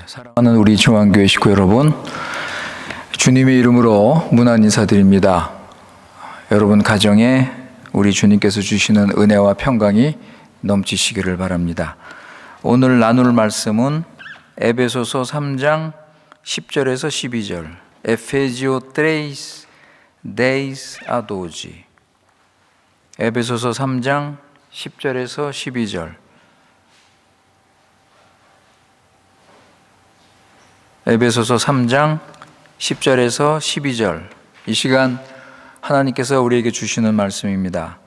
사랑하는 우리 중앙교회 식구 여러분, 주님의 이름으로 문안 인사드립니다. 여러분 가정에 우리 주님께서 주시는 은혜와 평강이 넘치시기를 바랍니다. 오늘 나눌 말씀은 에베소서 3장 10절에서 12절, 에페지오 3 데이스 아도지. 에베소서 3장 10절에서 12절, 에베소서 3장 10절에서 12절. 이 시간 하나님께서 우리에게 주시는 말씀입니다.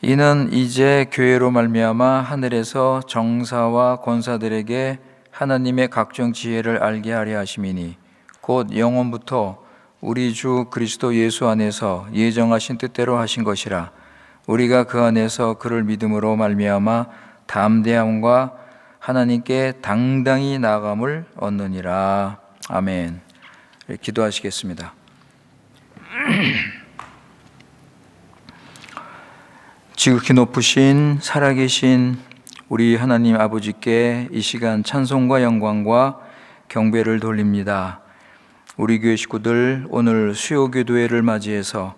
이는 이제 교회로 말미암아 하늘에서 정사와 권사들에게 하나님의 각종 지혜를 알게 하려 하심이니 곧 영원부터 우리 주 그리스도 예수 안에서 예정하신 뜻대로 하신 것이라. 우리가 그 안에서 그를 믿음으로 말미암아 담대함과 하나님께 당당히 나아감을 얻느니라. 아멘. 기도하시겠습니다. 지극히 높으신 살아계신 우리 하나님 아버지께 이 시간 찬송과 영광과 경배를 돌립니다. 우리 교회 식구들 오늘 수요기도회를 맞이해서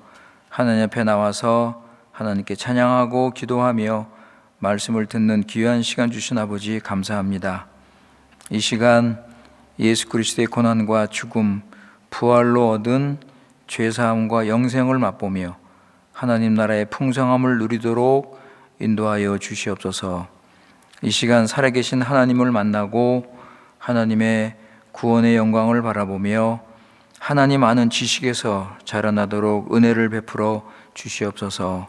하나님 앞에 나와서 하나님께 찬양하고 기도하며 말씀을 듣는 귀한 시간 주신 아버지 감사합니다. 이 시간 예수 그리스도의 고난과 죽음, 부활로 얻은 죄사함과 영생을 맛보며 하나님 나라의 풍성함을 누리도록 인도하여 주시옵소서. 이 시간 살아계신 하나님을 만나고 하나님의 구원의 영광을 바라보며 하나님 아는 지식에서 자라나도록 은혜를 베풀어 주시옵소서.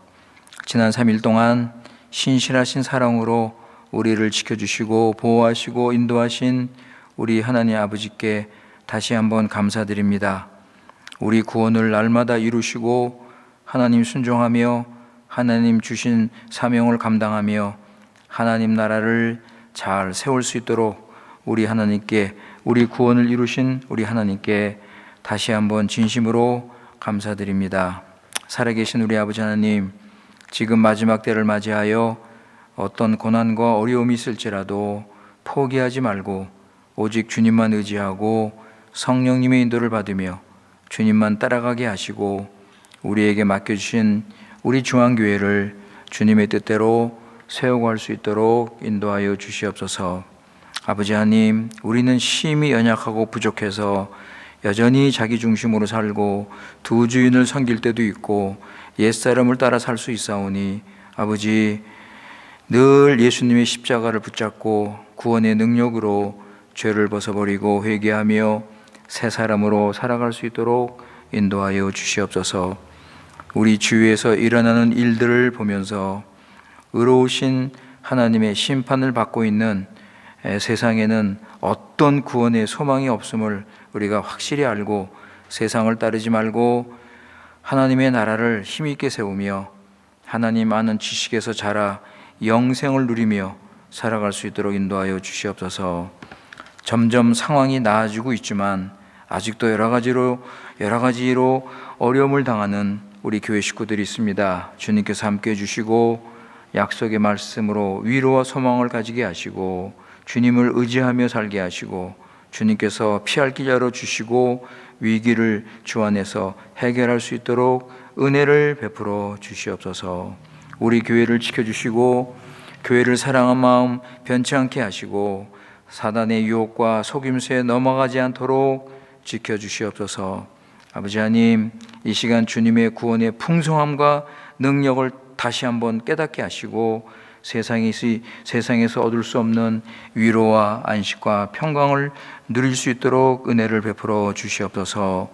지난 3일 동안 신실하신 사랑으로 우리를 지켜주시고 보호하시고 인도하신 우리 하나님 아버지께 다시 한번 감사드립니다. 우리 구원을 날마다 이루시고 하나님 순종하며 하나님 주신 사명을 감당하며 하나님 나라를 잘 세울 수 있도록 우리 하나님께, 우리 구원을 이루신 우리 하나님께 다시 한번 진심으로 감사드립니다. 살아계신 우리 아버지 하나님, 지금 마지막 때를 맞이하여 어떤 고난과 어려움이 있을지라도 포기하지 말고 오직 주님만 의지하고 성령님의 인도를 받으며 주님만 따라가게 하시고 우리에게 맡겨주신 우리 중앙교회를 주님의 뜻대로 세워갈 수 있도록 인도하여 주시옵소서. 아버지 하나님, 우리는 심히 연약하고 부족해서 여전히 자기 중심으로 살고 두 주인을 섬길 때도 있고 옛사람을 따라 살 수 있사오니 아버지, 늘 예수님의 십자가를 붙잡고 구원의 능력으로 죄를 벗어버리고 회개하며 새 사람으로 살아갈 수 있도록 인도하여 주시옵소서. 우리 주위에서 일어나는 일들을 보면서 의로우신 하나님의 심판을 받고 있는 세상에는 어떤 구원의 소망이 없음을 우리가 확실히 알고 세상을 따르지 말고 하나님의 나라를 힘있게 세우며 하나님 아는 지식에서 자라 영생을 누리며 살아갈 수 있도록 인도하여 주시옵소서. 점점 상황이 나아지고 있지만 아직도 여러 가지로 어려움을 당하는 우리 교회 식구들이 있습니다. 주님께서 함께해 주시고 약속의 말씀으로 위로와 소망을 가지게 하시고 주님을 의지하며 살게 하시고 주님께서 피할 길 열어주시고 위기를 주 안에서 해결할 수 있도록 은혜를 베풀어 주시옵소서. 우리 교회를 지켜주시고 교회를 사랑한 마음 변치 않게 하시고 사단의 유혹과 속임수에 넘어가지 않도록 지켜주시옵소서. 아버지 하나님, 이 시간 주님의 구원의 풍성함과 능력을 다시 한번 깨닫게 하시고 세상에서 얻을 수 없는 위로와 안식과 평강을 누릴 수 있도록 은혜를 베풀어 주시옵소서.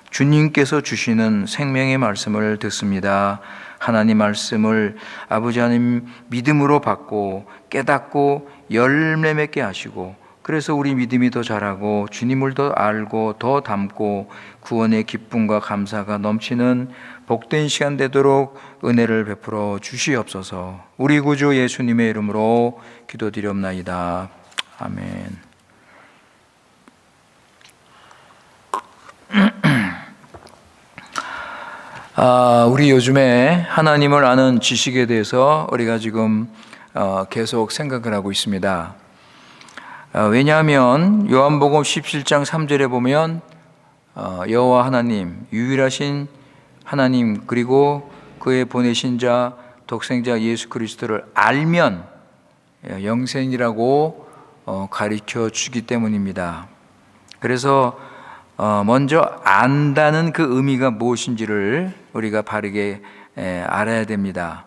주님께서 주시는 생명의 말씀을 듣습니다. 하나님 말씀을 아버지 하나님 믿음으로 받고 깨닫고 열매 맺게 하시고 그래서 우리 믿음이 더 자라고 주님을 더 알고 더 닮고 구원의 기쁨과 감사가 넘치는 복된 시간 되도록 은혜를 베풀어 주시옵소서. 우리 구주 예수님의 이름으로 기도드리옵나이다. 아멘. 우리 요즘에 하나님을 아는 지식에 대해서 우리가 지금 계속 생각을 하고 있습니다. 왜냐하면 요한복음 17장 3절에 보면 여호와 하나님, 유일하신 하나님, 그리고 그의 보내신 자 독생자 예수 그리스도를 알면 영생이라고 가르쳐 주기 때문입니다. 그래서 먼저 안다는 그 의미가 무엇인지를 우리가 바르게 알아야 됩니다.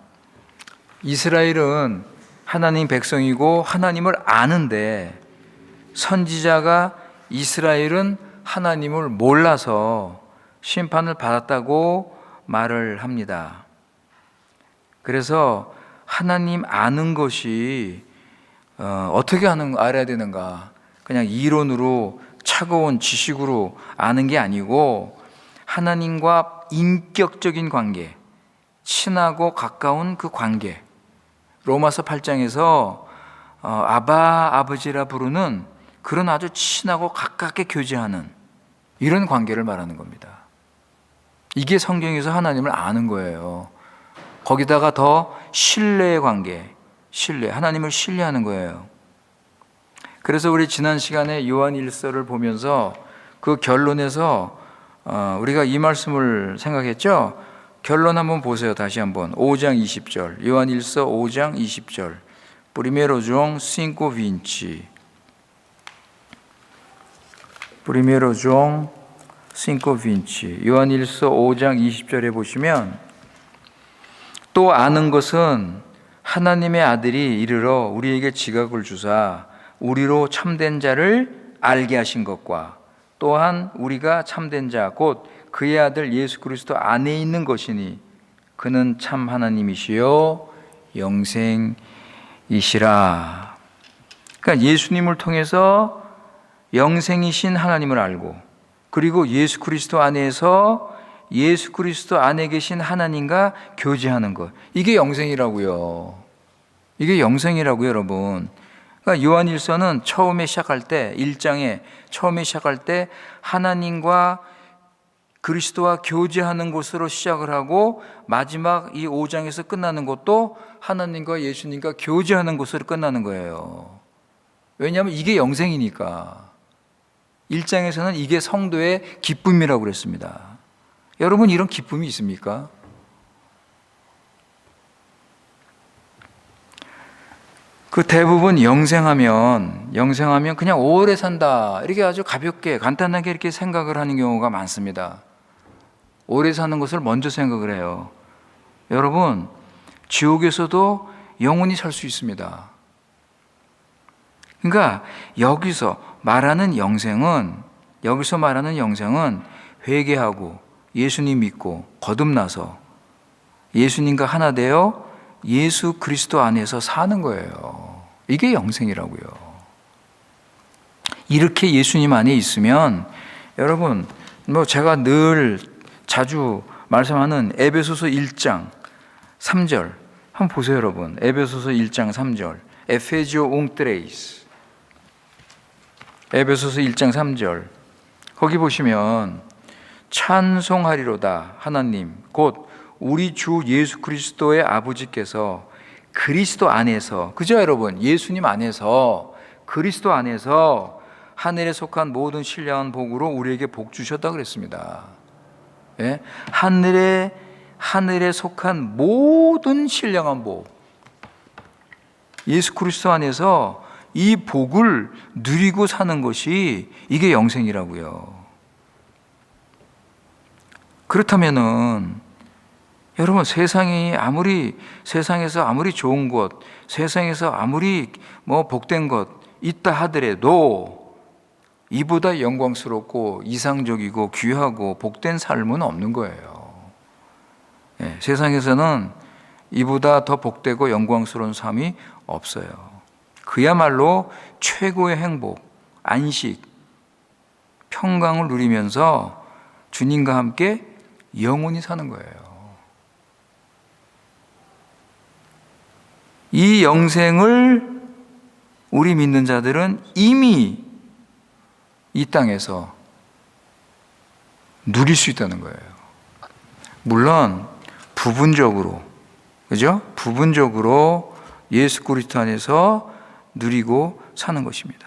이스라엘은 하나님 백성이고 하나님을 아는데, 선지자가 이스라엘은 하나님을 몰라서 심판을 받았다고 말을 합니다. 그래서 하나님 아는 것이 어떻게 알아야 되는가? 그냥 이론으로 차가운 지식으로 아는 게 아니고 하나님과 인격적인 관계, 친하고 가까운 그 관계. 로마서 8장에서 아바, 아버지라 부르는 그런 아주 친하고 가깝게 교제하는 이런 관계를 말하는 겁니다. 이게 성경에서 하나님을 아는 거예요. 거기다가 더 신뢰의 관계, 하나님을 신뢰하는 거예요. 그래서 우리 지난 시간에 요한일서를 보면서 그 결론에서 우리가 이 말씀을 생각했죠. 결론 한번 보세요. 다시 한번 5장 20절, 요한일서 5장 20절. Primero John 5:20. Primero John 5:20. 요한일서 5장 20절에 보시면, 또 아는 것은 하나님의 아들이 이르러 우리에게 지각을 주사 우리로 참된 자를 알게 하신 것과, 또한 우리가 참된 자 곧 그의 아들 예수 그리스도 안에 있는 것이니 그는 참 하나님이시요 영생이시라. 그러니까 예수님을 통해서 영생이신 하나님을 알고, 그리고 예수 그리스도 안에서 예수 그리스도 안에 계신 하나님과 교제하는 것, 이게 영생이라고요. 이게 영생이라고요, 여러분. 그러니까 요한일서는 처음에 시작할 때, 1장에 처음에 시작할 때 하나님과 그리스도와 교제하는 곳으로 시작을 하고, 마지막 이 5장에서 끝나는 것도 하나님과 예수님과 교제하는 곳으로 끝나는 거예요. 왜냐하면 이게 영생이니까. 1장에서는 이게 성도의 기쁨이라고 그랬습니다. 여러분, 이런 기쁨이 있습니까? 그 대부분 영생하면 그냥 오래 산다, 이렇게 아주 가볍게 간단하게 이렇게 생각을 하는 경우가 많습니다. 오래 사는 것을 먼저 생각을 해요. 여러분, 지옥에서도 영원히 살 수 있습니다. 그러니까 여기서 말하는 영생은 회개하고 예수님 믿고 거듭나서 예수님과 하나 되어 예수 그리스도 안에서 사는 거예요. 이게 영생이라고요. 이렇게 예수님 안에 있으면, 여러분, 제가 늘 자주 말씀하는 에베소서 1장 3절 한번 보세요, 여러분. 에베소서 1장 3절. 에페지오 웅트레이스. 에베소서 1장 3절. 거기 보시면 찬송하리로다 하나님 곧 우리 주 예수 그리스도의 아버지께서 그리스도 안에서, 그죠 여러분? 예수님 안에서, 그리스도 안에서 하늘에 속한 모든 신령한 복으로 우리에게 복 주셨다 그랬습니다. 예? 하늘에 속한 모든 신령한 복, 예수 그리스도 안에서 이 복을 누리고 사는 것이 이게 영생이라고요. 그렇다면은 여러분, 세상에서 아무리 좋은 것, 세상에서 아무리 복된 것 있다 하더라도 이보다 영광스럽고 이상적이고 귀하고 복된 삶은 없는 거예요. 네, 세상에서는 이보다 더 복되고 영광스러운 삶이 없어요. 그야말로 최고의 행복, 안식, 평강을 누리면서 주님과 함께 영원히 사는 거예요. 이 영생을 우리 믿는 자들은 이미 이 땅에서 누릴 수 있다는 거예요. 물론 부분적으로, 그죠? 부분적으로 예수 그리스도 안에서 누리고 사는 것입니다.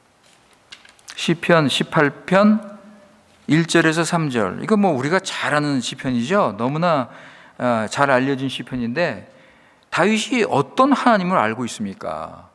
시편 18편 1절에서 3절. 이거 뭐 우리가 잘 아는 시편이죠. 너무나 잘 알려진 시편인데 다윗이 어떤 하나님을 알고 있습니까?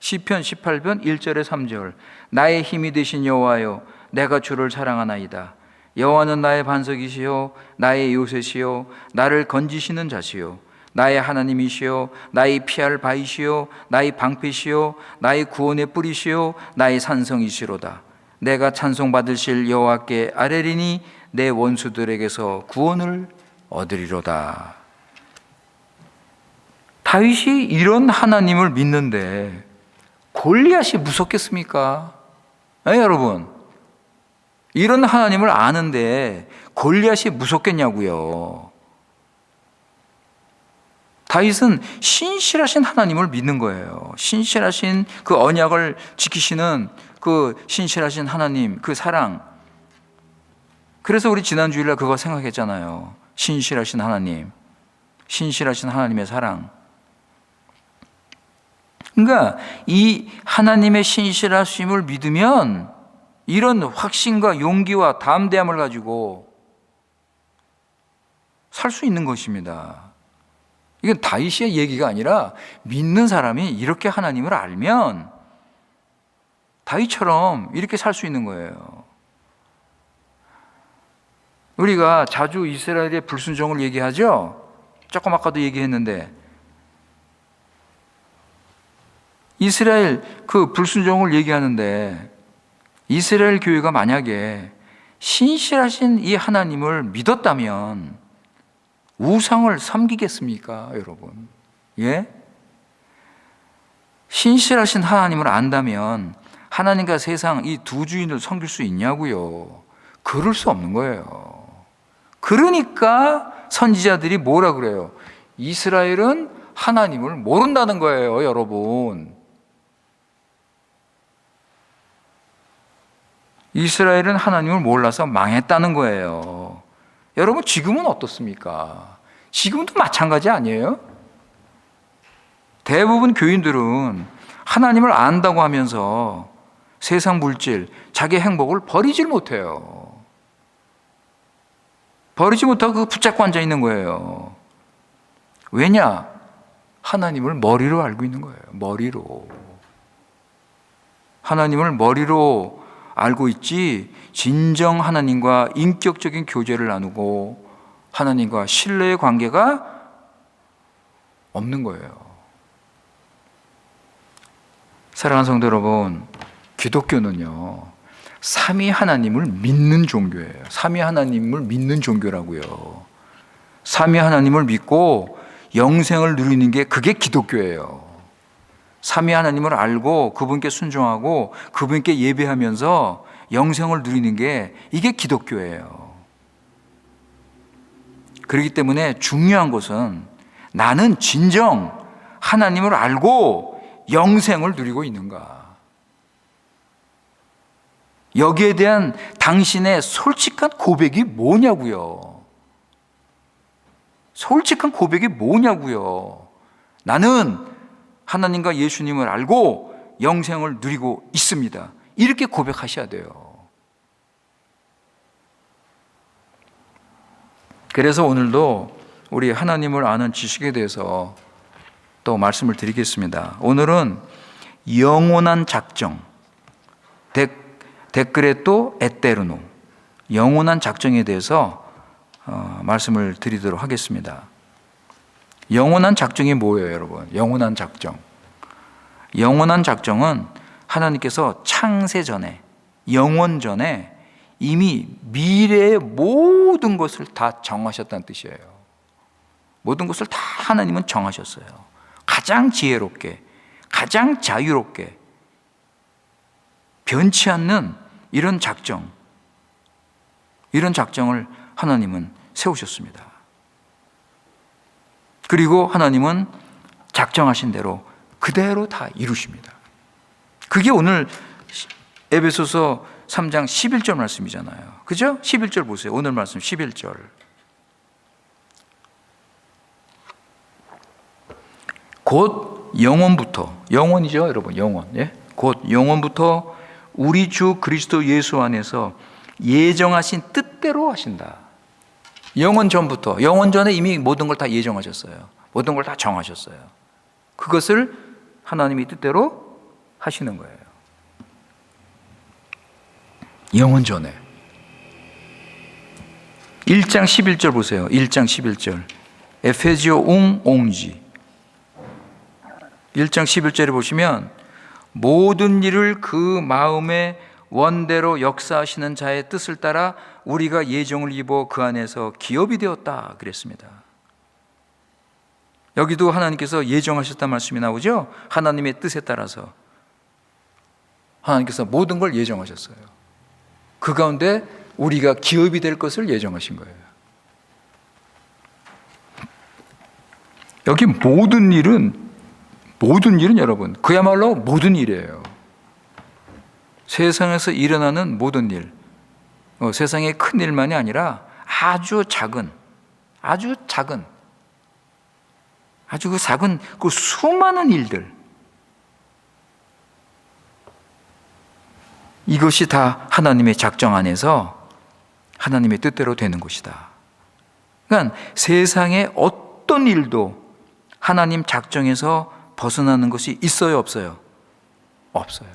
시편 18편 1절에 3절. 나의 힘이 되신 여호와여, 내가 주를 사랑하나이다. 여호와는 나의 반석이시요 나의 요새시요 나를 건지시는 자시요 나의 하나님이시요 나의 피할 바이시요 나의 방패시요 나의 구원의 뿌리시요 나의 산성이시로다. 내가 찬송받으실 여호와께 아뢰리니 내 원수들에게서 구원을 얻으리로다. 다윗이 이런 하나님을 믿는데 골리앗이 무섭겠습니까? 여러분, 이런 하나님을 아는데 골리앗이 무섭겠냐고요. 다윗은 신실하신 하나님을 믿는 거예요. 신실하신 그 언약을 지키시는 그 신실하신 하나님, 그 사랑. 그래서 우리 지난 주일날 그거 생각했잖아요. 신실하신 하나님, 신실하신 하나님의 사랑. 그러니까 이 하나님의 신실하심을 믿으면 이런 확신과 용기와 담대함을 가지고 살 수 있는 것입니다. 이건 다윗의 얘기가 아니라 믿는 사람이 이렇게 하나님을 알면 다윗처럼 이렇게 살 수 있는 거예요. 우리가 자주 이스라엘의 불순종을 얘기하죠. 조금 아까도 얘기했는데 이스라엘 그 불순종을 얘기하는데 이스라엘 교회가 만약에 신실하신 이 하나님을 믿었다면 우상을 섬기겠습니까, 여러분? 예? 신실하신 하나님을 안다면 하나님과 세상 이 두 주인을 섬길 수 있냐고요? 그럴 수 없는 거예요. 그러니까 선지자들이 뭐라 그래요? 이스라엘은 하나님을 모른다는 거예요, 여러분. 이스라엘은 하나님을 몰라서 망했다는 거예요. 여러분, 지금은 어떻습니까? 지금도 마찬가지 아니에요? 대부분 교인들은 하나님을 안다고 하면서 세상 물질, 자기 행복을 버리질 못해요. 버리지 못하고 붙잡고 앉아 있는 거예요. 왜냐? 하나님을 머리로 알고 있는 거예요. 머리로. 하나님을 머리로 알고 있지 진정 하나님과 인격적인 교제를 나누고 하나님과 신뢰의 관계가 없는 거예요. 사랑하는 성도 여러분, 기독교는요, 삼위 하나님을 믿는 종교예요. 삼위 하나님을 믿는 종교라고요. 삼위 하나님을 믿고 영생을 누리는 게 그게 기독교예요. 삼위 하나님을 알고 그분께 순종하고 그분께 예배하면서 영생을 누리는 게 이게 기독교예요. 그렇기 때문에 중요한 것은 나는 진정 하나님을 알고 영생을 누리고 있는가. 여기에 대한 당신의 솔직한 고백이 뭐냐고요. 솔직한 고백이 뭐냐고요. 나는 하나님과 예수님을 알고 영생을 누리고 있습니다. 이렇게 고백하셔야 돼요. 그래서 오늘도 우리 하나님을 아는 지식에 대해서 또 말씀을 드리겠습니다. 오늘은 영원한 작정, 댓글에 또 에테르노, 영원한 작정에 대해서 말씀을 드리도록 하겠습니다. 영원한 작정이 뭐예요, 여러분? 영원한 작정. 영원한 작정은 하나님께서 창세 전에, 영원 전에 이미 미래의 모든 것을 다 정하셨다는 뜻이에요. 모든 것을 다 하나님은 정하셨어요. 가장 지혜롭게, 가장 자유롭게, 변치 않는 이런 작정, 이런 작정을 하나님은 세우셨습니다. 그리고 하나님은 작정하신 대로 그대로 다 이루십니다. 그게 오늘 에베소서 3장 11절 말씀이잖아요. 그죠? 11절 보세요. 오늘 말씀 11절. 곧 영원부터, 영원이죠, 여러분, 영원. 예? 곧 영원부터 우리 주 그리스도 예수 안에서 예정하신 뜻대로 하신다. 영원 전부터, 영원 전에 이미 모든 걸 다 예정하셨어요. 모든 걸 다 정하셨어요. 그것을 하나님이 뜻대로 하시는 거예요. 영원 전에. 1장 11절 보세요. 1장 11절. 에페지오 옹지. 1장 11절에 보시면 모든 일을 그 마음의 원대로 역사하시는 자의 뜻을 따라 우리가 예정을 입어 그 안에서 기업이 되었다 그랬습니다. 여기도 하나님께서 예정하셨다는 말씀이 나오죠. 하나님의 뜻에 따라서 하나님께서 모든 걸 예정하셨어요. 그 가운데 우리가 기업이 될 것을 예정하신 거예요. 여기 모든 일은 여러분, 그야말로 모든 일이에요. 세상에서 일어나는 모든 일, 세상의 큰 일만이 아니라 아주 작은 그 수많은 일들, 이것이 다 하나님의 작정 안에서 하나님의 뜻대로 되는 것이다. 그러니까 세상의 어떤 일도 하나님 작정에서 벗어나는 것이 있어요, 없어요? 없어요.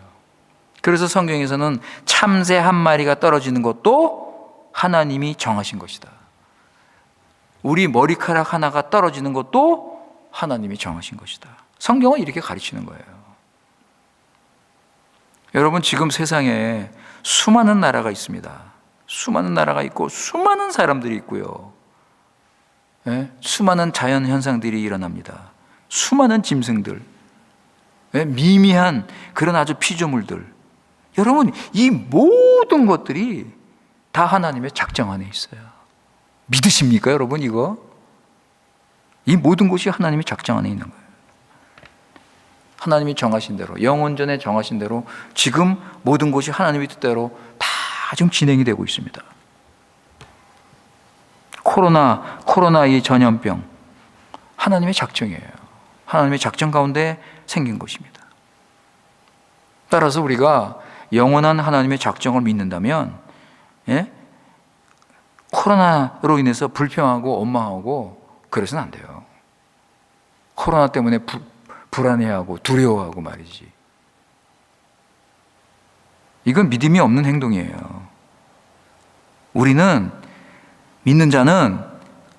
그래서 성경에서는 참새 한 마리가 떨어지는 것도 하나님이 정하신 것이다. 우리 머리카락 하나가 떨어지는 것도 하나님이 정하신 것이다. 성경은 이렇게 가르치는 거예요. 여러분, 지금 세상에 수많은 나라가 있습니다. 수많은 나라가 있고 수많은 사람들이 있고요. 수많은 자연 현상들이 일어납니다. 수많은 짐승들, 미미한 그런 아주 피조물들. 여러분, 이 모든 것들이 다 하나님의 작정 안에 있어요. 믿으십니까, 여러분? 이거? 이 모든 것이 하나님의 작정 안에 있는 거예요. 하나님이 정하신 대로, 영원전에 정하신 대로 지금 모든 것이 하나님의 뜻대로 다 지금 진행이 되고 있습니다. 코로나 이 전염병, 하나님의 작정이에요. 하나님의 작정 가운데 생긴 것입니다. 따라서 우리가 영원한 하나님의 작정을 믿는다면, 코로나로 인해서 불평하고 원망하고 그래서는 안 돼요. 코로나 때문에 불안해하고 두려워하고 말이지. 이건 믿음이 없는 행동이에요. 우리는, 믿는 자는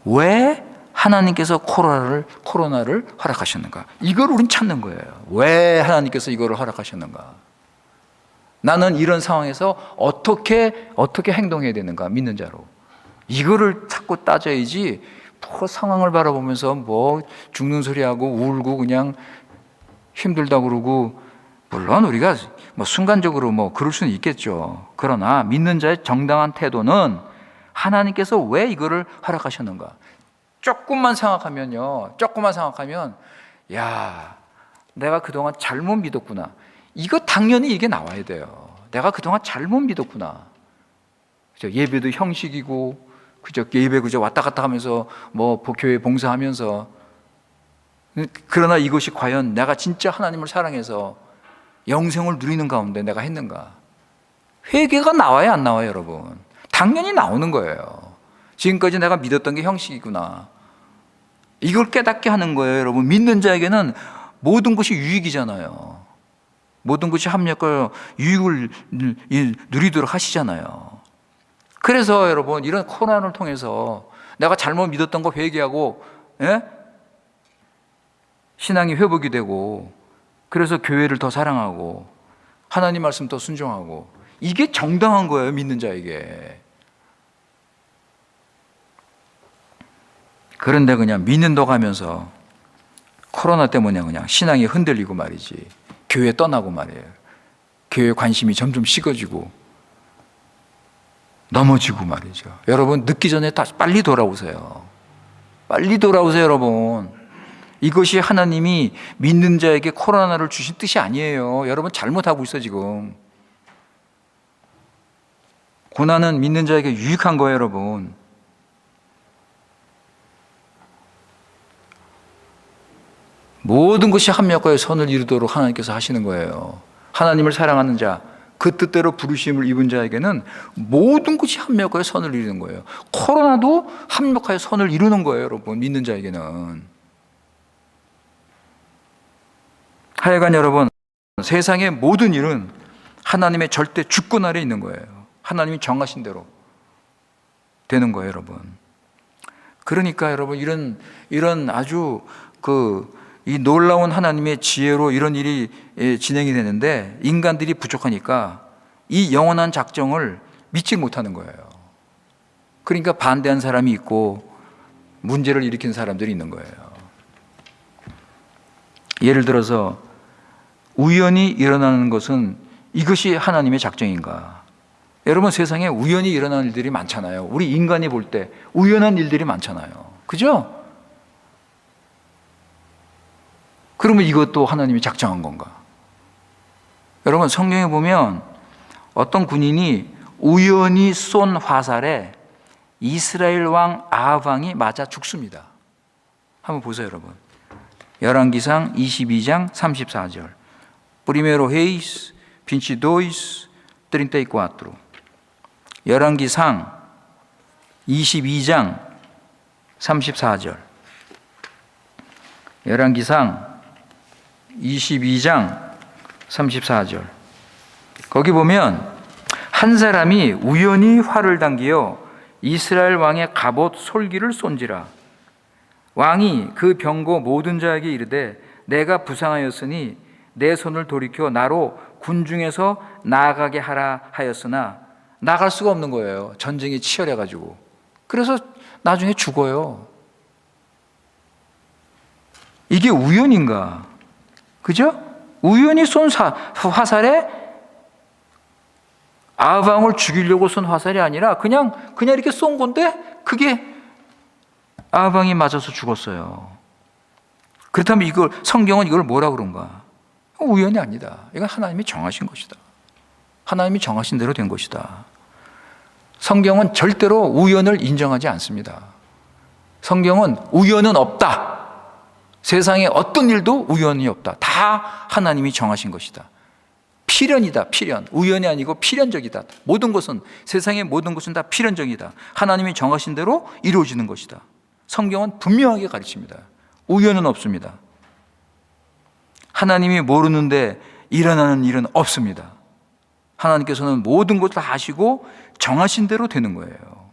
왜 하나님께서 코로나를 허락하셨는가? 이걸 우린 찾는 거예요. 왜 하나님께서 이거를 허락하셨는가? 나는 이런 상황에서 어떻게 행동해야 되는가? 믿는 자로. 이거를 자꾸 따져야지, 상황을 바라보면서 죽는 소리하고 울고 그냥 힘들다고 그러고, 물론 우리가 순간적으로 그럴 수는 있겠죠. 그러나 믿는 자의 정당한 태도는 하나님께서 왜 이거를 허락하셨는가? 조금만 생각하면, 야, 내가 그동안 잘못 믿었구나. 이거 당연히 이게 나와야 돼요. 내가 그동안 잘못 믿었구나. 예배도 형식이고, 예배 왔다 갔다 하면서 교회 봉사하면서, 그러나 이것이 과연 내가 진짜 하나님을 사랑해서 영생을 누리는 가운데 내가 했는가? 회개가 나와야 안 나와요, 여러분? 당연히 나오는 거예요. 지금까지 내가 믿었던 게 형식이구나. 이걸 깨닫게 하는 거예요, 여러분. 믿는 자에게는 모든 것이 유익이잖아요. 모든 것이 합력과 유익을 누리도록 하시잖아요. 그래서 여러분, 이런 코로나를 통해서 내가 잘못 믿었던 거 회개하고, 신앙이 회복이 되고, 그래서 교회를 더 사랑하고 하나님 말씀 더 순종하고, 이게 정당한 거예요, 믿는 자에게. 그런데 그냥 믿는다고 하면서 코로나 때문에 그냥 신앙이 흔들리고 말이지, 교회 떠나고 말이에요. 교회 관심이 점점 식어지고 넘어지고 말이죠. 여러분, 늦기 전에 빨리 돌아오세요. 빨리 돌아오세요, 여러분. 이것이 하나님이 믿는 자에게 코로나를 주신 뜻이 아니에요. 여러분, 잘못하고 있어 지금. 고난은 믿는 자에게 유익한 거예요, 여러분. 모든 것이 합력하여 선을 이루도록 하나님께서 하시는 거예요. 하나님을 사랑하는 자, 그 뜻대로 부르심을 입은 자에게는 모든 것이 합력하여 선을 이루는 거예요. 코로나도 합력하여 선을 이루는 거예요, 여러분. 믿는 자에게는. 하여간 여러분, 세상의 모든 일은 하나님의 절대 주권 아래 있는 거예요. 하나님이 정하신 대로 되는 거예요, 여러분. 그러니까 여러분, 이런 아주 이 놀라운 하나님의 지혜로 이런 일이 진행이 되는데 인간들이 부족하니까 이 영원한 작정을 믿지 못하는 거예요. 그러니까 반대한 사람이 있고 문제를 일으킨 사람들이 있는 거예요. 예를 들어서 우연히 일어나는 것은 이것이 하나님의 작정인가? 여러분, 세상에 우연히 일어나는 일들이 많잖아요. 우리 인간이 볼 때 우연한 일들이 많잖아요. 그죠? 그러면 이것도 하나님이 작정한 건가? 여러분, 성경에 보면 어떤 군인이 우연히 쏜 화살에 이스라엘 왕 아합 왕이 맞아 죽습니다. 한번 보세요, 여러분. 열왕기상 22장 34절. Primero Reis 22, 34. 열왕기상 22장 34절. 열왕기상 22장 34절. 거기 보면 한 사람이 우연히 활을 당기어 이스라엘 왕의 갑옷 솔기를 쏜지라. 왕이 그 병거 모든 자에게 이르되 내가 부상하였으니 내 손을 돌이켜 나로 군중에서 나아가게 하라 하였으나 나갈 수가 없는 거예요. 전쟁이 치열해가지고. 그래서 나중에 죽어요. 이게 우연인가? 그죠? 우연히 쏜 화살에 아합 왕을 죽이려고 쏜 화살이 아니라 그냥 이렇게 쏜 건데 그게 아합 왕이 맞아서 죽었어요. 그렇다면 성경은 이걸 뭐라 그런가? 우연이 아니다. 이건 하나님이 정하신 것이다. 하나님이 정하신 대로 된 것이다. 성경은 절대로 우연을 인정하지 않습니다. 성경은 우연은 없다. 세상에 어떤 일도 우연이 없다. 다 하나님이 정하신 것이다. 필연이다, 필연. 우연이 아니고 필연적이다. 모든 것은, 세상의 모든 것은 다 필연적이다. 하나님이 정하신 대로 이루어지는 것이다. 성경은 분명하게 가르칩니다. 우연은 없습니다. 하나님이 모르는데 일어나는 일은 없습니다. 하나님께서는 모든 것을 다 아시고 정하신 대로 되는 거예요.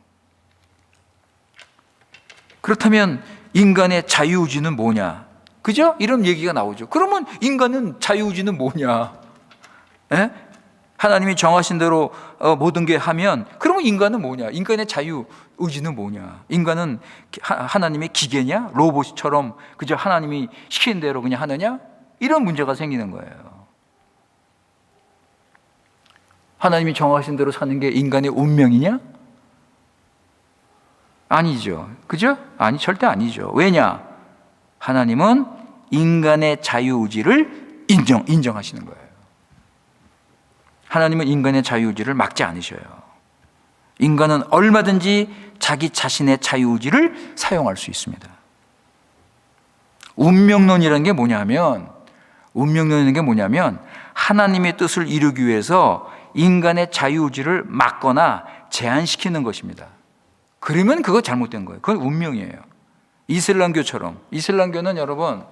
그렇다면 인간의 자유의지는 뭐냐? 그죠? 이런 얘기가 나오죠. 그러면 인간은 자유의지는 뭐냐? 에? 하나님이 정하신 대로 모든 게 하면 그러면 인간은 뭐냐? 인간의 자유의지는 뭐냐? 인간은 하나님의 기계냐? 로봇처럼 그저 하나님이 시킨 대로 그냥 하느냐? 이런 문제가 생기는 거예요. 하나님이 정하신 대로 사는 게 인간의 운명이냐? 아니죠. 그죠? 아니, 절대 아니죠. 왜냐? 하나님은 인간의 자유의지를 인정하시는 거예요. 하나님은 인간의 자유의지를 막지 않으셔요. 인간은 얼마든지 자기 자신의 자유의지를 사용할 수 있습니다. 운명론이라는 게 뭐냐면 하나님의 뜻을 이루기 위해서 인간의 자유의지를 막거나 제한시키는 것입니다. 그러면 그거 잘못된 거예요. 그건 운명이에요. 이슬람교는 여러분,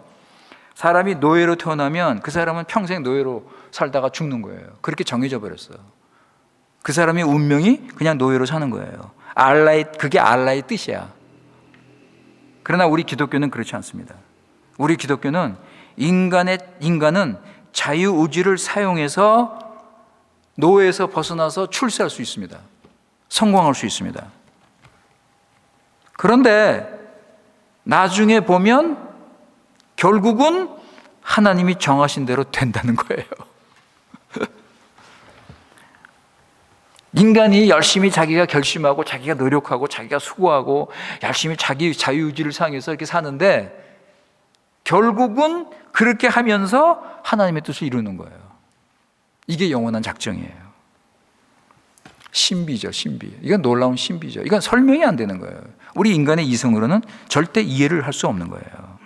사람이 노예로 태어나면 그 사람은 평생 노예로 살다가 죽는 거예요. 그렇게 정해져 버렸어요. 그 사람의 운명이 그냥 노예로 사는 거예요. 그게 알라의 뜻이야. 그러나 우리 기독교는 그렇지 않습니다. 우리 기독교는 인간은 자유의지를 사용해서 노예에서 벗어나서 출세할 수 있습니다. 성공할 수 있습니다. 그런데 나중에 보면 결국은 하나님이 정하신 대로 된다는 거예요. 인간이 열심히 자기가 결심하고 자기가 노력하고 자기가 수고하고 열심히 자기 자유의지를 사용해서 이렇게 사는데 결국은 그렇게 하면서 하나님의 뜻을 이루는 거예요. 이게 영원한 작정이에요. 신비죠, 신비. 이건 놀라운 신비죠. 이건 설명이 안 되는 거예요. 우리 인간의 이성으로는 절대 이해를 할 수 없는 거예요.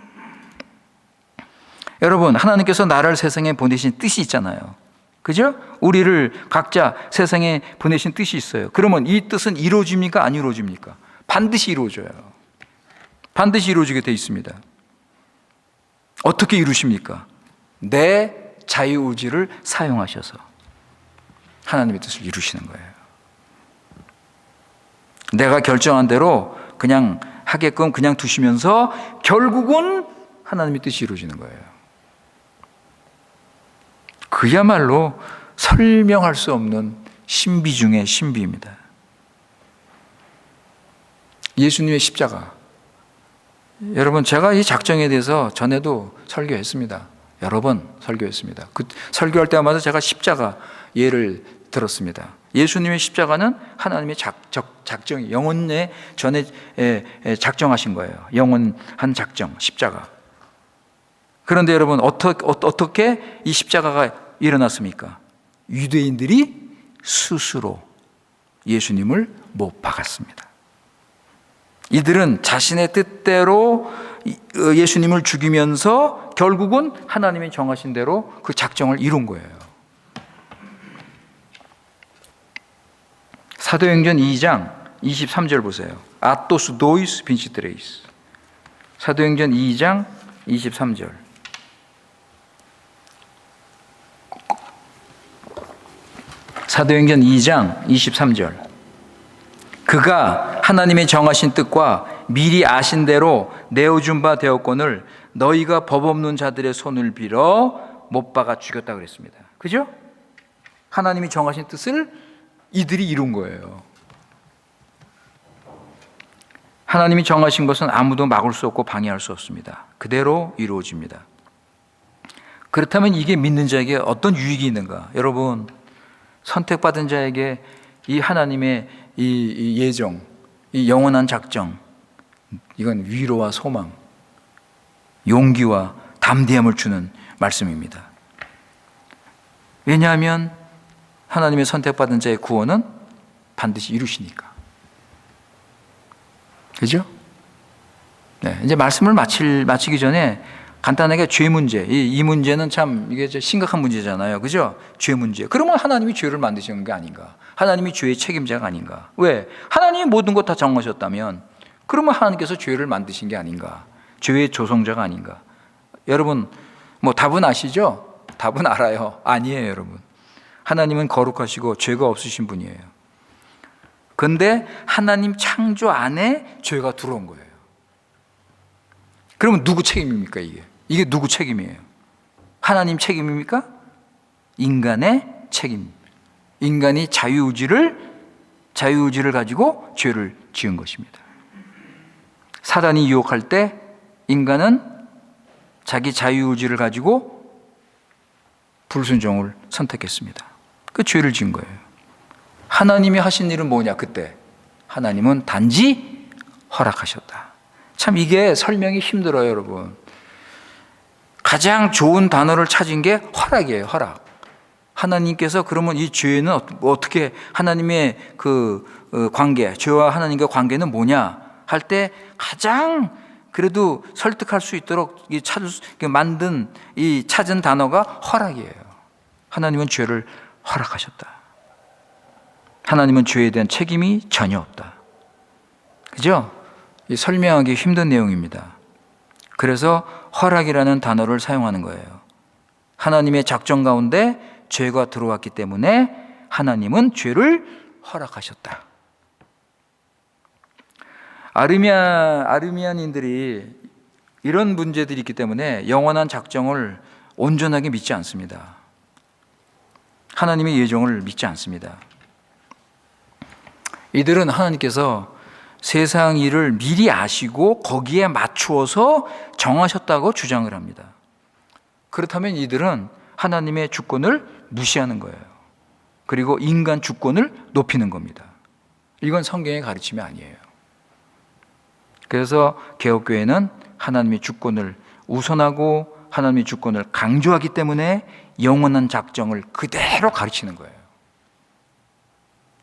여러분, 하나님께서 나를 세상에 보내신 뜻이 있잖아요. 그죠? 우리를 각자 세상에 보내신 뜻이 있어요. 그러면 이 뜻은 이루어집니까? 안 이루어집니까? 반드시 이루어져요. 반드시 이루어지게 돼 있습니다. 어떻게 이루십니까? 내 자유의지를 사용하셔서 하나님의 뜻을 이루시는 거예요. 내가 결정한 대로 그냥 하게끔 그냥 두시면서 결국은 하나님의 뜻이 이루어지는 거예요. 그야말로 설명할 수 없는 신비 중의 신비입니다. 예수님의 십자가. 여러분, 제가 이 작정에 대해서 전에도 설교했습니다. 여러 번 설교했습니다. 그 설교할 때마다 제가 십자가 예를 들었습니다. 예수님의 십자가는 하나님의 작정이 영원에 전에 작정하신 거예요. 영원한 작정, 십자가. 그런데 여러분, 어떻게 이 십자가가 일어났습니까? 유대인들이 스스로 예수님을 못 박았습니다. 이들은 자신의 뜻대로 예수님을 죽이면서 결국은 하나님이 정하신 대로 그 작정을 이룬 거예요. 사도행전 2장 23절 보세요. 아토스 도이스 빈시트레이스. 사도행전 2장 23절. 사도행전 2장 23절. 그가 하나님의 정하신 뜻과 미리 아신 대로 내어준 바 되었거늘 너희가 법 없는 자들의 손을 빌어 못 박아 죽였다 그랬습니다. 그죠? 하나님이 정하신 뜻을 이들이 이룬 거예요. 하나님이 정하신 것은 아무도 막을 수 없고 방해할 수 없습니다. 그대로 이루어집니다. 그렇다면 이게 믿는 자에게 어떤 유익이 있는가? 여러분, 선택받은 자에게 이 하나님의 이 예정, 이 영원한 작정, 이건 위로와 소망, 용기와 담대함을 주는 말씀입니다. 왜냐하면 하나님의 선택받은 자의 구원은 반드시 이루시니까. 그죠? 네, 이제 말씀을 마치기 전에 간단하게 죄 문제, 이 문제는 참 이게 심각한 문제잖아요. 그죠? 죄 문제. 그러면 하나님이 죄를 만드시는 게 아닌가? 하나님이 죄의 책임자가 아닌가? 왜? 하나님이 모든 것 다 정하셨다면 그러면 하나님께서 죄를 만드신 게 아닌가? 죄의 조성자가 아닌가? 여러분, 뭐 답은 아시죠? 답은 알아요. 아니에요, 여러분. 하나님은 거룩하시고 죄가 없으신 분이에요. 그런데 하나님 창조 안에 죄가 들어온 거예요. 그러면 누구 책임입니까, 이게? 이게 누구 책임이에요? 하나님 책임입니까? 인간의 책임. 인간이 자유의지를 가지고 죄를 지은 것입니다. 사단이 유혹할 때 인간은 자기 자유의지를 가지고 불순종을 선택했습니다. 그 죄를 지은 거예요. 하나님이 하신 일은 뭐냐, 그때? 하나님은 단지 허락하셨다. 참 이게 설명이 힘들어요, 여러분. 가장 좋은 단어를 찾은 게 허락이에요, 허락. 하나님께서 그러면 이 죄는 어떻게 하나님의 그 관계, 죄와 하나님과 관계는 뭐냐 할 때 가장 그래도 설득할 수 있도록 찾은 단어가 허락이에요. 하나님은 죄를 허락하셨다. 하나님은 죄에 대한 책임이 전혀 없다. 그죠? 설명하기 힘든 내용입니다. 그래서 허락이라는 단어를 사용하는 거예요. 하나님의 작정 가운데 죄가 들어왔기 때문에 하나님은 죄를 허락하셨다. 아르미안인들이 이런 문제들이 있기 때문에 영원한 작정을 온전하게 믿지 않습니다. 하나님의 예정을 믿지 않습니다. 이들은 하나님께서 세상 일을 미리 아시고 거기에 맞추어서 정하셨다고 주장을 합니다. 그렇다면 이들은 하나님의 주권을 무시하는 거예요. 그리고 인간 주권을 높이는 겁니다. 이건 성경의 가르침이 아니에요. 그래서 개혁교회는 하나님의 주권을 우선하고 하나님의 주권을 강조하기 때문에 영원한 작정을 그대로 가르치는 거예요.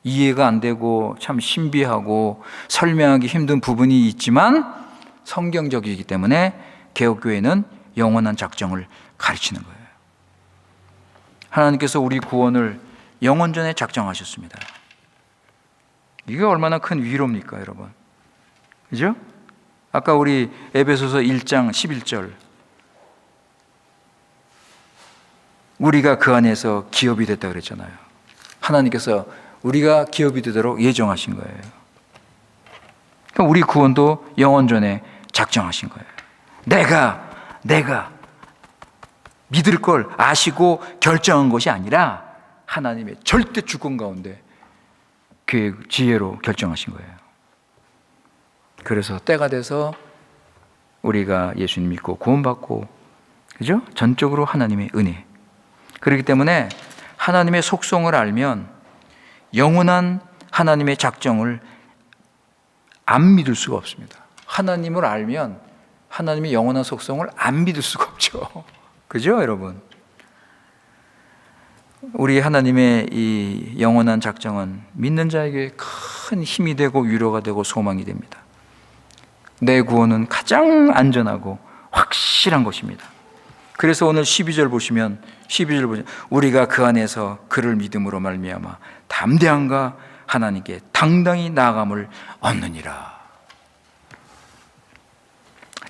이해가 안 되고 참 신비하고 설명하기 힘든 부분이 있지만 성경적이기 때문에 개혁교회는 영원한 작정을 가르치는 거예요. 하나님께서 우리 구원을 영원전에 작정하셨습니다. 이게 얼마나 큰 위로입니까, 여러분? 그죠? 아까 우리 에베소서 1장 11절, 우리가 그 안에서 기업이 됐다 그랬잖아요. 하나님께서 우리가 기업이 되도록 예정하신 거예요. 그러니까 우리 구원도 영원전에 작정하신 거예요. 내가 믿을 걸 아시고 결정한 것이 아니라 하나님의 절대 주권 가운데 계획, 지혜로 결정하신 거예요. 그래서 때가 돼서 우리가 예수님 믿고 구원받고, 그죠? 전적으로 하나님의 은혜. 그렇기 때문에 하나님의 속성을 알면 영원한 하나님의 작정을 안 믿을 수가 없습니다. 하나님을 알면 하나님의 영원한 속성을 안 믿을 수가 없죠. 그죠, 여러분? 우리 하나님의 이 영원한 작정은 믿는 자에게 큰 힘이 되고 위로가 되고 소망이 됩니다. 내 구원은 가장 안전하고 확실한 것입니다. 그래서 오늘 12절 보시면 우리가 그 안에서 그를 믿음으로 말미암아 담대함과 하나님께 당당히 나아감을 얻느니라.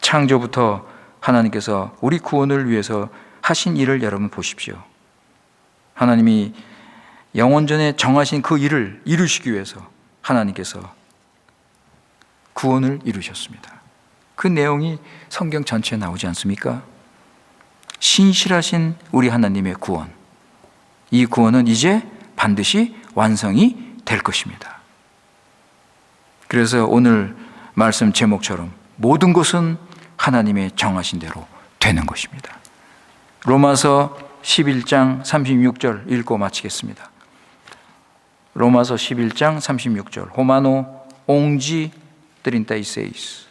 창조부터 하나님께서 우리 구원을 위해서 하신 일을 여러분 보십시오. 하나님이 영원전에 정하신 그 일을 이루시기 위해서 하나님께서 구원을 이루셨습니다. 그 내용이 성경 전체에 나오지 않습니까? 신실하신 우리 하나님의 구원, 이 구원은 이제 반드시 완성이 될 것입니다. 그래서 오늘 말씀 제목처럼 모든 것은 하나님의 정하신 대로 되는 것입니다. 로마서 11장 36절 읽고 마치겠습니다. 로마서 11장 36절. Romano 11:36.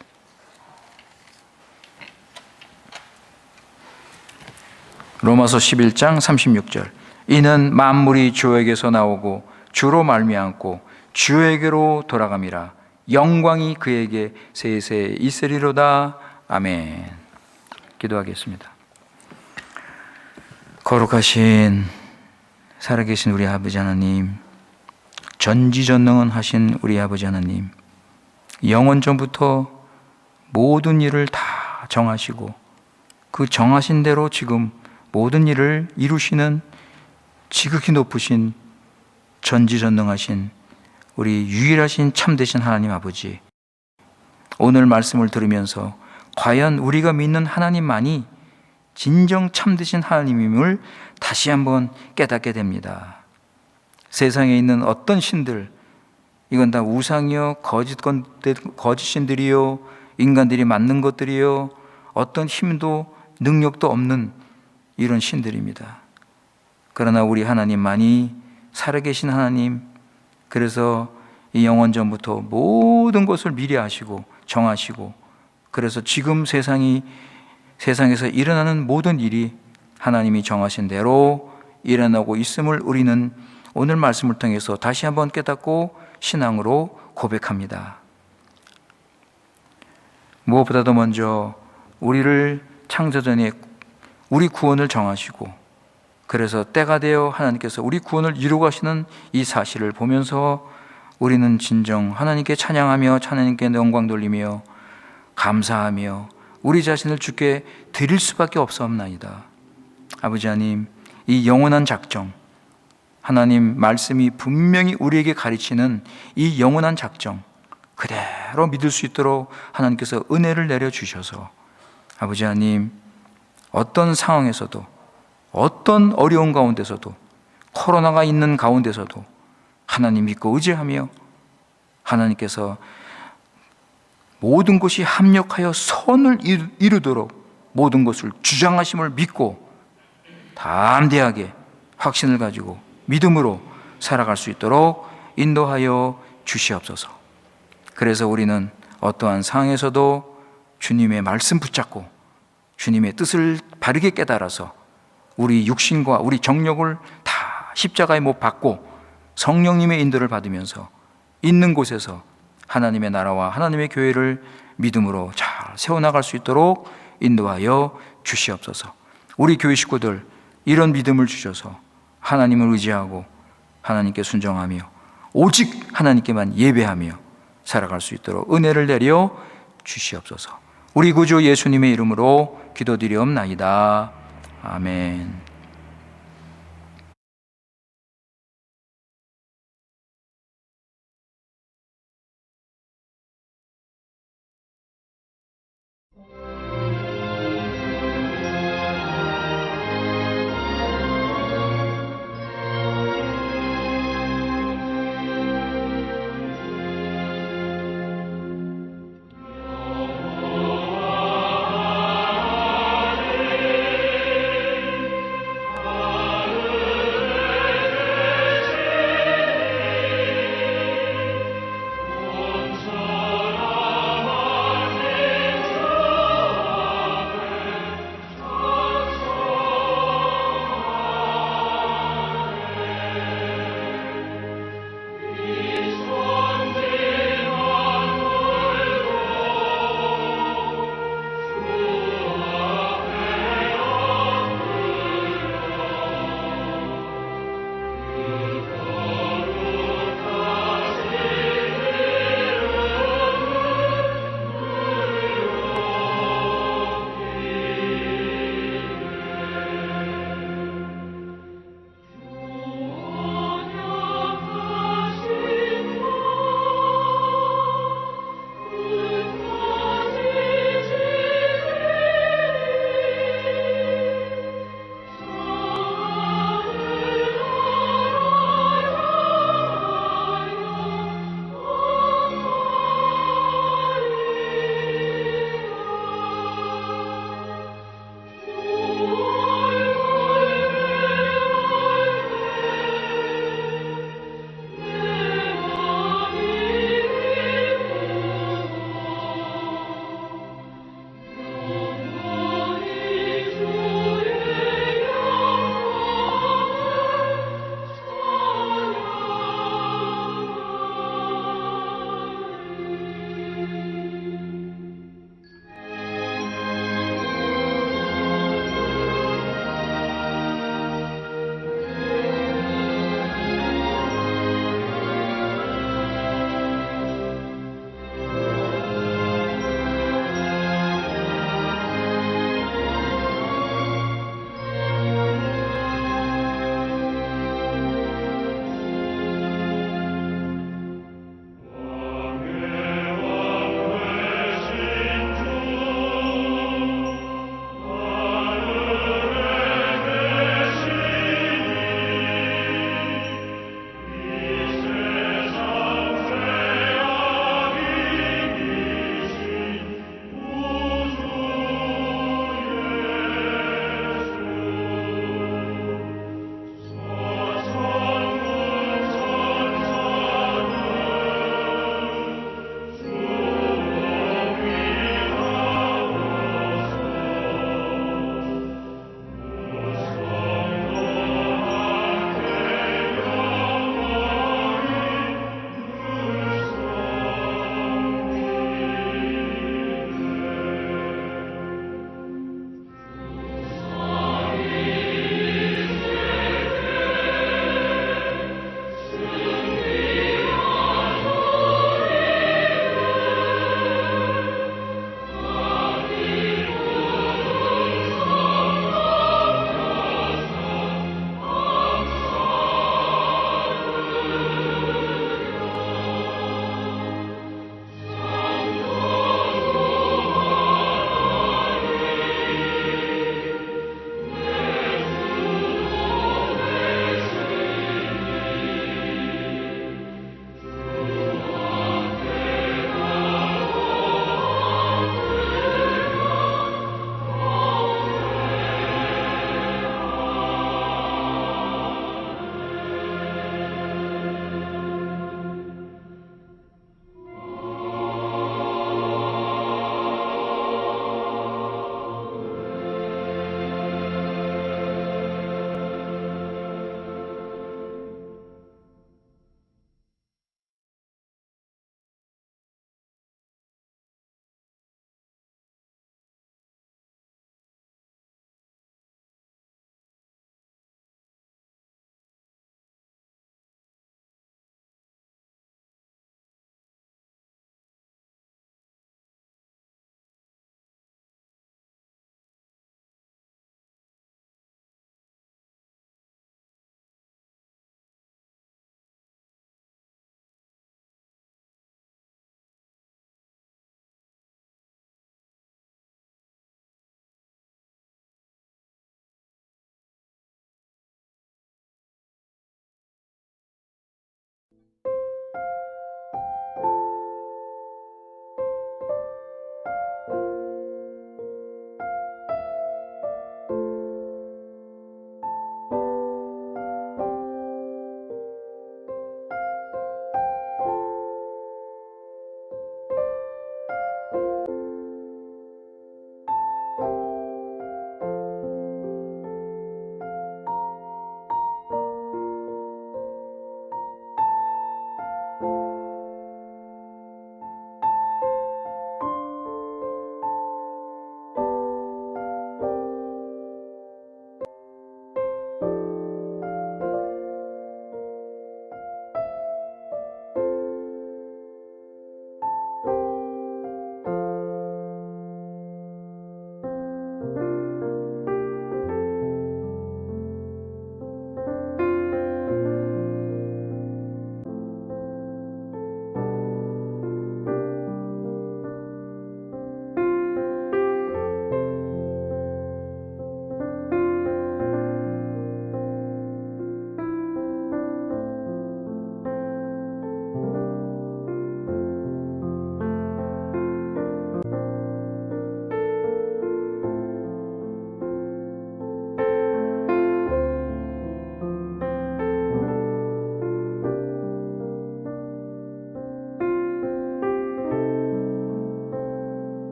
로마서 11장 36절. 이는 만물이 주에게서 나오고 주로 말미암고 주에게로 돌아감이라. 영광이 그에게 세세 있으리로다. 아멘. 기도하겠습니다. 거룩하신 살아계신 우리 아버지 하나님, 전지전능하신 우리 아버지 하나님, 영원전부터 모든 일을 다 정하시고 그 정하신 대로 지금 모든 일을 이루시는 지극히 높으신 전지전능하신 우리 유일하신 참되신 하나님 아버지, 오늘 말씀을 들으면서 과연 우리가 믿는 하나님만이 진정 참되신 하나님임을 다시 한번 깨닫게 됩니다. 세상에 있는 어떤 신들, 이건 다 우상이요, 거짓 신들이요, 인간들이 만든 것들이요, 어떤 힘도 능력도 없는 이런 신들입니다. 그러나 우리 하나님만이 살아계신 하나님, 그래서 이 영원전부터 모든 것을 미리 아시고 정하시고, 그래서 지금 세상에서 일어나는 모든 일이 하나님이 정하신 대로 일어나고 있음을 우리는 오늘 말씀을 통해서 다시 한번 깨닫고 신앙으로 고백합니다. 무엇보다도 먼저 우리를 창조전에 우리 구원을 정하시고, 그래서 때가 되어 하나님께서 우리 구원을 이루고 가시는 이 사실을 보면서 우리는 진정 하나님께 찬양하며 하나님께 영광 돌리며 감사하며 우리 자신을 주께 드릴 수밖에 없사옵나이다. 아버지 하나님, 이 영원한 작정, 하나님 말씀이 분명히 우리에게 가르치는 이 영원한 작정 그대로 믿을 수 있도록 하나님께서 은혜를 내려주셔서, 아버지 하나님, 어떤 상황에서도, 어떤 어려운 가운데서도, 코로나가 있는 가운데서도 하나님 믿고 의지하며 하나님께서 모든 것이 합력하여 선을 이루도록 모든 것을 주장하심을 믿고 담대하게 확신을 가지고 믿음으로 살아갈 수 있도록 인도하여 주시옵소서. 그래서 우리는 어떠한 상황에서도 주님의 말씀 붙잡고 주님의 뜻을 바르게 깨달아서 우리 육신과 우리 정력을 다 십자가에 못 박고 성령님의 인도를 받으면서 있는 곳에서 하나님의 나라와 하나님의 교회를 믿음으로 잘 세워나갈 수 있도록 인도하여 주시옵소서. 우리 교회 식구들 이런 믿음을 주셔서 하나님을 의지하고 하나님께 순종하며 오직 하나님께만 예배하며 살아갈 수 있도록 은혜를 내려 주시옵소서. 우리 구주 예수님의 이름으로 기도드리옵나이다. 아멘.